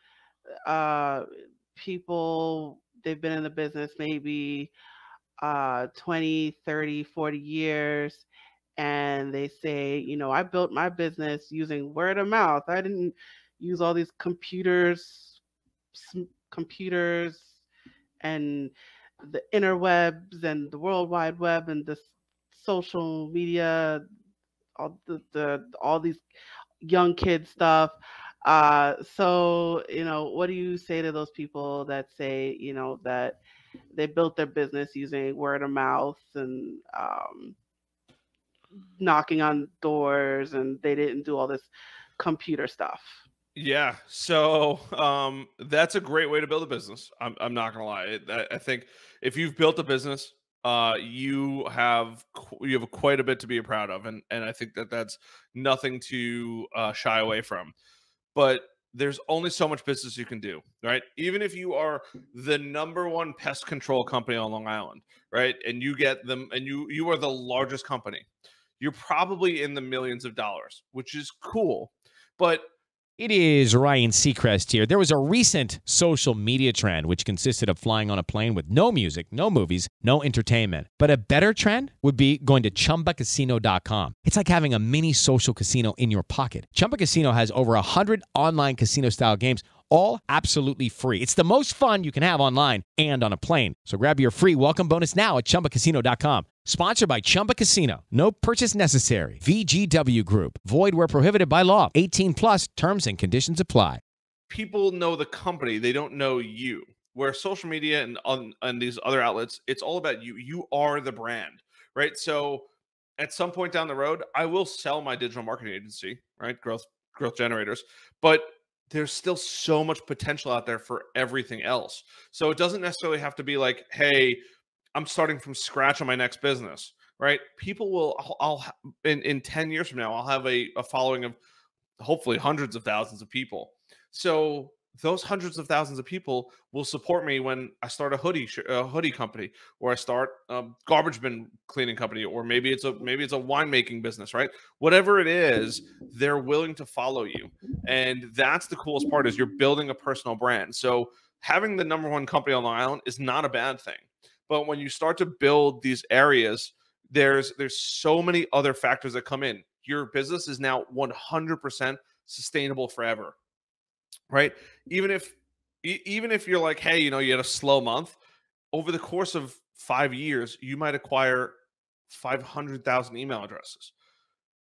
people, they've been in the business maybe 20, 30, 40 years, and they say, I built my business using word of mouth. I didn't use all these computers and the interwebs and the World Wide Web and the social media, all these young kid stuff. So, what do you say to those people that say, that they built their business using word of mouth and knocking on doors, and they didn't do all this computer stuff? Yeah. So that's a great way to build a business. I'm not going to lie. I think if you've built a business, you have quite a bit to be proud of. And I think that's nothing to shy away from. But there's only so much business you can do, right? Even if you are the #1 pest control company on Long Island, right? And you get them, and you are the largest company, you're probably in the millions of dollars, which is cool. But it is Ryan Seacrest here. There was a recent social media trend which consisted of flying on a plane with no music, no movies, no entertainment. But a better trend would be going to ChumbaCasino.com. It's like having a mini social casino in your pocket. Chumba Casino has over 100 online casino-style games, all absolutely free. It's the most fun you can have online and on a plane. So grab your free welcome bonus now at ChumbaCasino.com. Sponsored by Chumba Casino. No purchase necessary. VGW Group. Void where prohibited by law. 18+. Terms and conditions apply. People know the company. They don't know you. Where social media and these other outlets, it's all about you. You are the brand, right? So at some point down the road, I will sell my digital marketing agency, right? Growth Generators. But there's still so much potential out there for everything else. So it doesn't necessarily have to be like, hey, I'm starting from scratch on my next business, right? People will, in 10 years from now, I'll have a following of hopefully hundreds of thousands of people. So those hundreds of thousands of people will support me when I start a hoodie company, or I start a garbage bin cleaning company, or maybe it's a winemaking business, right? Whatever it is, they're willing to follow you. And that's the coolest part, is you're building a personal brand. So having the #1 company on Long Island is not a bad thing. But when you start to build these areas, there's so many other factors that come in. Your business is now 100% sustainable forever, right? Even if you're like, hey, you had a slow month, over the course of 5 years, you might acquire 500,000 email addresses.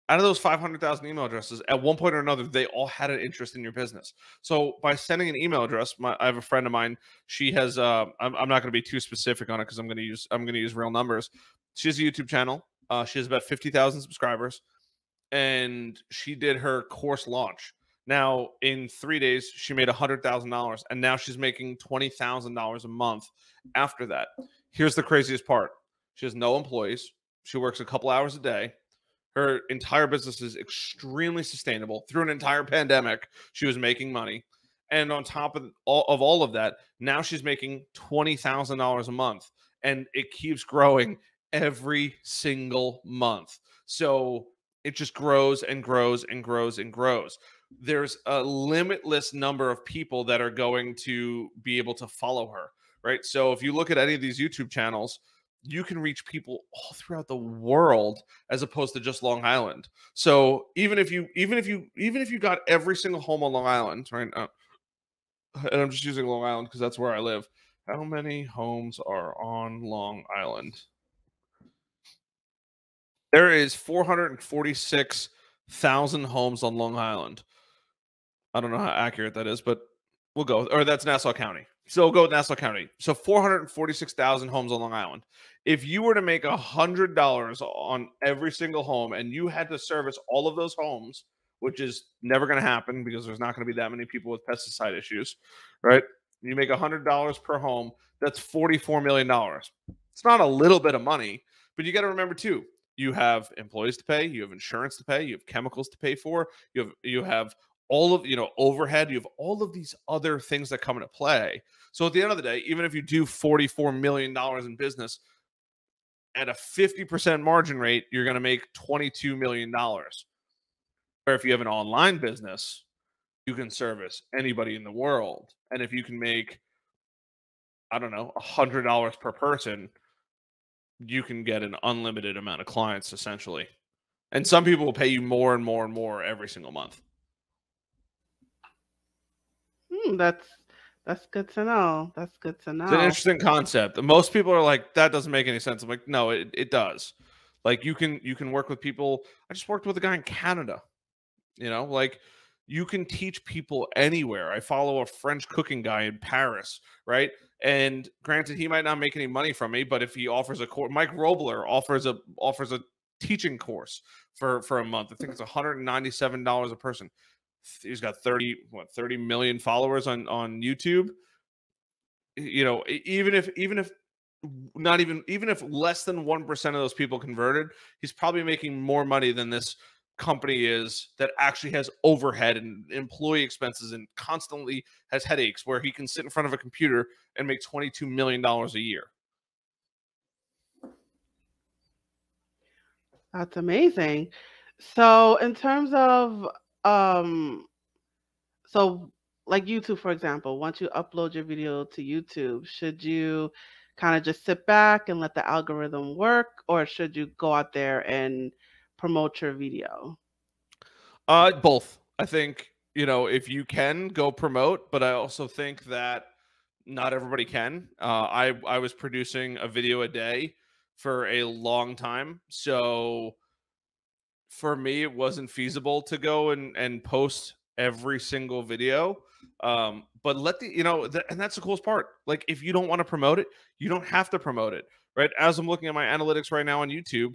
Out of those 500,000 email addresses, at one point or another, they all had an interest in your business. So by sending an email address, I have a friend of mine. She has. I'm not going to be too specific on it because I'm going to use real numbers. She has a YouTube channel. She has about 50,000 subscribers, and she did her course launch. Now, in 3 days, she made $100,000, and now she's making $20,000 a month after that. Here's the craziest part: she has no employees. She works a couple hours a day. Her entire business is extremely sustainable. Through an entire pandemic, she was making money. And on top of all of that, now she's making $20,000 a month. And it keeps growing every single month. So it just grows and grows and grows and grows. There's a limitless number of people that are going to be able to follow her, right? So if you look at any of these YouTube channels, you can reach people all throughout the world as opposed to just Long Island. So even if you got every single home on Long Island, right? And I'm just using Long Island because that's where I live. How many homes are on Long Island? There is 446,000 homes on Long Island. I don't know how accurate that is, but we'll go. Or that's Nassau County. So we'll go with Nassau County. So 446,000 homes on Long Island. If you were to make $100 on every single home, and you had to service all of those homes, which is never going to happen because there's not going to be that many people with pesticide issues, right? You make $100 per home, that's $44 million. It's not a little bit of money, but you got to remember too, you have employees to pay, you have insurance to pay, you have chemicals to pay for, you have all of, overhead, you have all of these other things that come into play. So at the end of the day, even if you do $44 million in business at a 50% margin rate, you're going to make $22 million. Or if you have an online business, you can service anybody in the world. And if you can make, I don't know, $100 per person, you can get an unlimited amount of clients essentially. And some people will pay you more and more and more every single month. That's good to know. That's good to know. It's an interesting concept. Most people are like, that doesn't make any sense. I'm like, no, it does. Like you can work with people. I just worked with a guy in Canada. Like you can teach people anywhere. I follow a French cooking guy in Paris, right? And granted, he might not make any money from me, but if he offers a course, Mike Robler offers a teaching course for a month. I think it's $197 a person. He's got 30 million followers on YouTube. Even if less than 1% of those people converted, he's probably making more money than this company is that actually has overhead and employee expenses and constantly has headaches, where he can sit in front of a computer and make $22 million a year. That's amazing. So in terms of so like YouTube, for example, once you upload your video to YouTube, should you kind of just sit back and let the algorithm work, or should you go out there and promote your video? Both. I think, if you can, go promote, but I also think that not everybody can. I was producing a video a day for a long time, so for me, it wasn't feasible to go and post every single video. But let and that's the coolest part. Like, if you don't want to promote it, you don't have to promote it, right? As I'm looking at my analytics right now on YouTube,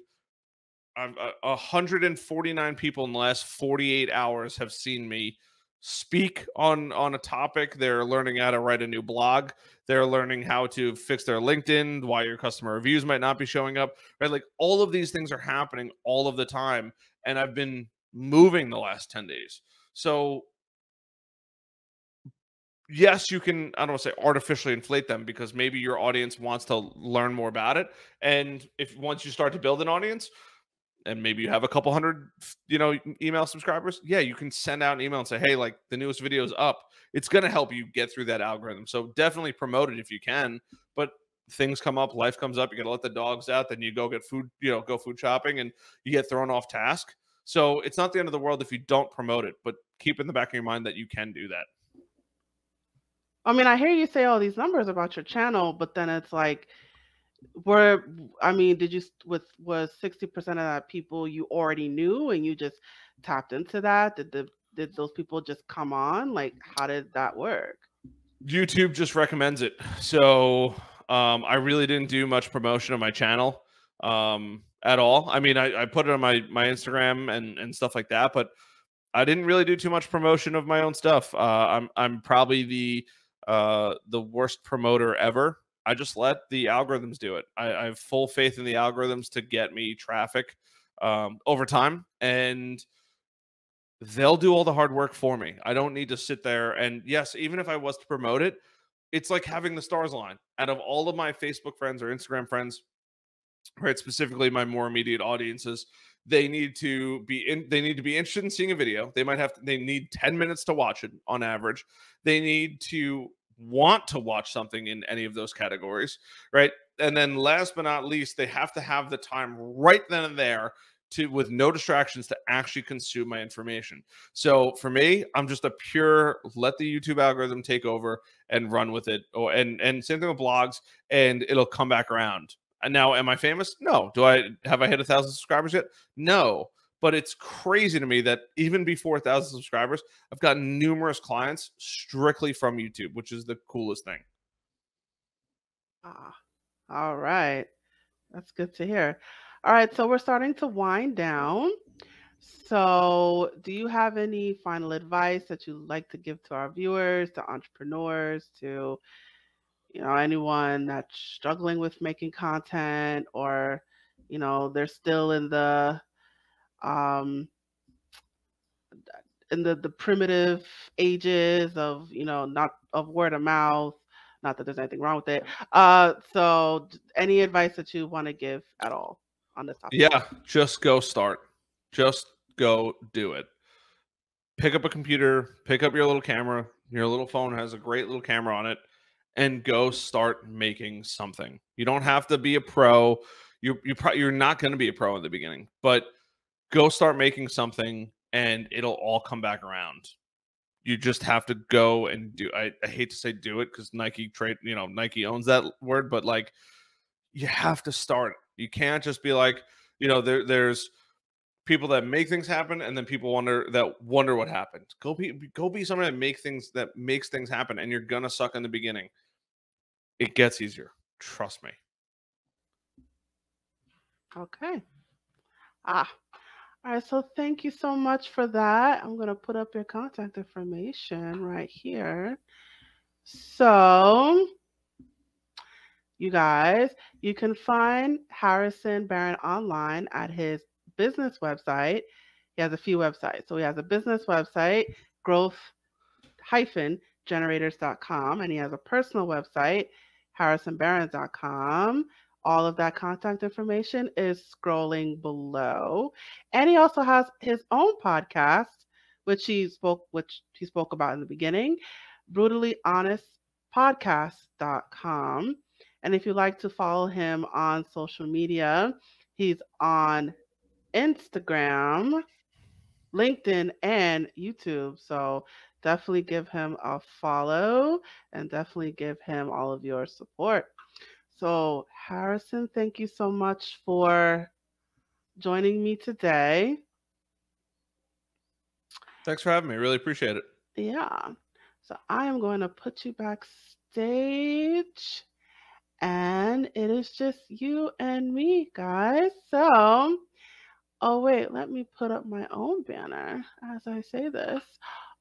149 people in the last 48 hours have seen me speak on a topic. They're learning how to write a new blog. They're learning how to fix their LinkedIn, why your customer reviews might not be showing up, right? Like, all of these things are happening all of the time. And I've been moving the last 10 days. So yes, you can, I don't want to say artificially inflate them, because maybe your audience wants to learn more about it. And if once you start to build an audience and maybe you have a couple hundred, email subscribers, yeah, you can send out an email and say, hey, like the newest video is up. It's going to help you get through that algorithm. So definitely promote it if you can. But things come up, life comes up, you got to let the dogs out, then you go get food, go food shopping, and you get thrown off task. So it's not the end of the world if you don't promote it, but keep in the back of your mind that you can do that. I mean, I hear you say all these numbers about your channel, but then it's like, did you, was 60% of that people you already knew and you just tapped into that? Did those people just come on? Like, how did that work? YouTube just recommends it. So I really didn't do much promotion of my channel at all. I mean, I put it on my Instagram and stuff like that, but I didn't really do too much promotion of my own stuff. I'm probably the worst promoter ever. I just let the algorithms do it. I have full faith in the algorithms to get me traffic over time, and they'll do all the hard work for me. I don't need to sit there. And yes, even if I was to promote it, it's like having the stars align. Out of all of my Facebook friends or Instagram friends, right, specifically my more immediate audiences, they need to be interested in seeing a video. They need 10 minutes to watch it on average. They need to want to watch something in any of those categories, right? And then last but not least, they have to have the time right then and there with no distractions to actually consume my information. So for me, I'm just a pure let the YouTube algorithm take over and run with it. And same thing with blogs, and it'll come back around. And now, am I famous? No. Have I hit 1,000 subscribers yet? No. But it's crazy to me that even before 1,000 subscribers, I've gotten numerous clients strictly from YouTube, which is the coolest thing. All right. That's good to hear. All right, so we're starting to wind down. So do you have any final advice that you'd like to give to our viewers, to entrepreneurs, to anyone that's struggling with making content, or they're still in the primitive ages of not of word of mouth? Not that there's anything wrong with it. So any advice that you want to give at all on this topic? Yeah, just go start. Just go do it. Pick up a computer, pick up your little camera. Your little phone has a great little camera on it, and go start making something. You don't have to be a pro. You're not going to be a pro in the beginning, but go start making something, and it'll all come back around. You just have to go and do. I hate to say do it, because Nike owns that word, but like, you have to start. You can't just be like, there's people that make things happen, and then people wonder what happened. Go be somebody that makes things happen, and you're gonna suck in the beginning. It gets easier. Trust me. Okay. All right. So thank you so much for that. I'm going to put up your contact information right here. So you guys, you can find Harrison Barron online at his business website. He has a few websites. So he has a business website, growth-generators.com, and he has a personal website, harrisonbarron.com. All of that contact information is scrolling below. And he also has his own podcast, which he spoke about in the beginning, brutallyhonestpodcast.com. And if you'd like to follow him on social media, he's on Instagram, LinkedIn, and YouTube. So definitely give him a follow and definitely give him all of your support. So Harrison, thank you so much for joining me today. Thanks for having me. Really appreciate it. Yeah. So I am going to put you backstage, and it is just you and me, guys. So, oh wait, let me put up my own banner as I say this.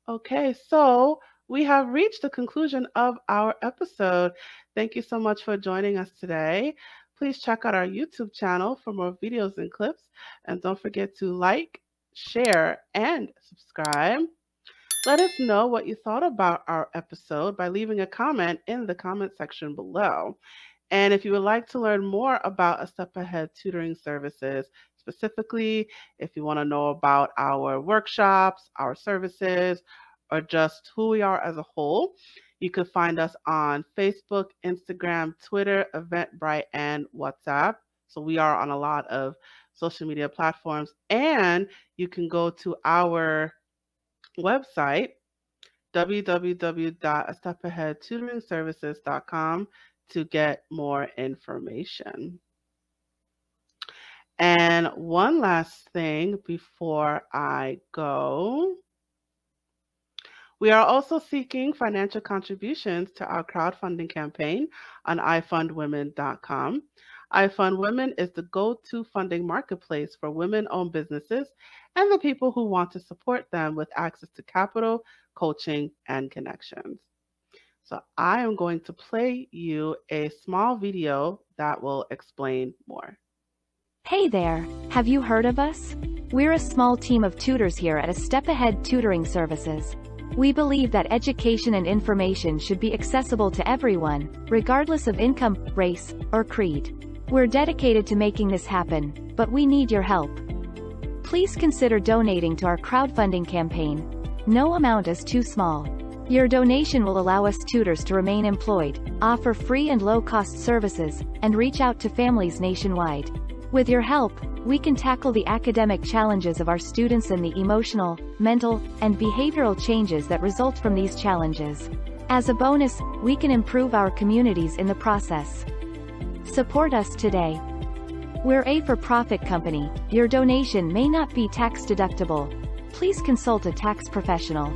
Okay, so we have reached the conclusion of our episode. Thank you so much for joining us today. Please check out our YouTube channel for more videos and clips. And don't forget to like, share, and subscribe. Let us know what you thought about our episode by leaving a comment in the comment section below. And if you would like to learn more about A Step Ahead Tutoring Services, specifically if you want to know about our workshops, our services, or just who we are as a whole, you can find us on Facebook, Instagram, Twitter, Eventbrite, and WhatsApp. So we are on a lot of social media platforms. And you can go to our website, www.astepaheadtutoringservices.com, to get more information. And one last thing before I go. We are also seeking financial contributions to our crowdfunding campaign on ifundwomen.com. iFundWomen is the go-to funding marketplace for women-owned businesses and the people who want to support them with access to capital, coaching, and connections. So I am going to play you a small video that will explain more. Hey there, have you heard of us? We're a small team of tutors here at A Step Ahead Tutoring Services. We believe that education and information should be accessible to everyone, regardless of income, race, or creed. We're dedicated to making this happen, but we need your help. Please consider donating to our crowdfunding campaign. No amount is too small. Your donation will allow us tutors to remain employed, offer free and low-cost services, and reach out to families nationwide. With your help, we can tackle the academic challenges of our students and the emotional, mental, and behavioral changes that result from these challenges. As a bonus, we can improve our communities in the process. Support us today. We're a for-profit company. Your donation may not be tax deductible. Please consult a tax professional.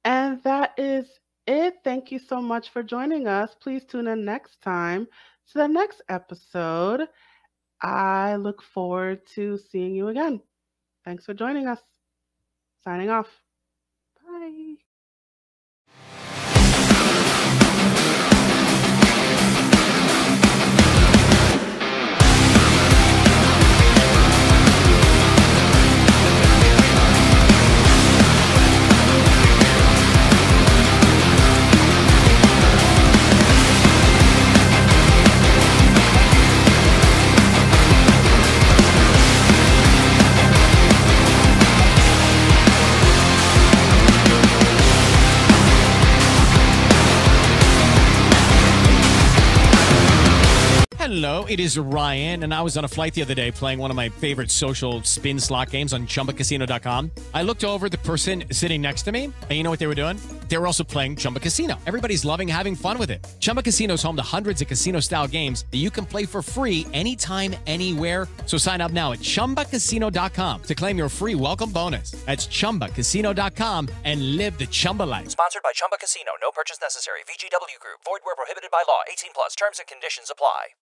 And that is it. Thank you so much for joining us. Please tune in next time to the next episode. I look forward to seeing you again. Thanks for joining us. Signing off. Bye. Hello, it is Ryan, and I was on a flight the other day playing one of my favorite social spin slot games on ChumbaCasino.com. I looked over at the person sitting next to me, and you know what they were doing? They were also playing Chumba Casino. Everybody's loving having fun with it. Chumba Casino is home to hundreds of casino-style games that you can play for free anytime, anywhere. So sign up now at ChumbaCasino.com to claim your free welcome bonus. That's ChumbaCasino.com and live the Chumba life. Sponsored by Chumba Casino. No purchase necessary. VGW Group. Void where prohibited by law. 18+. Terms and conditions apply.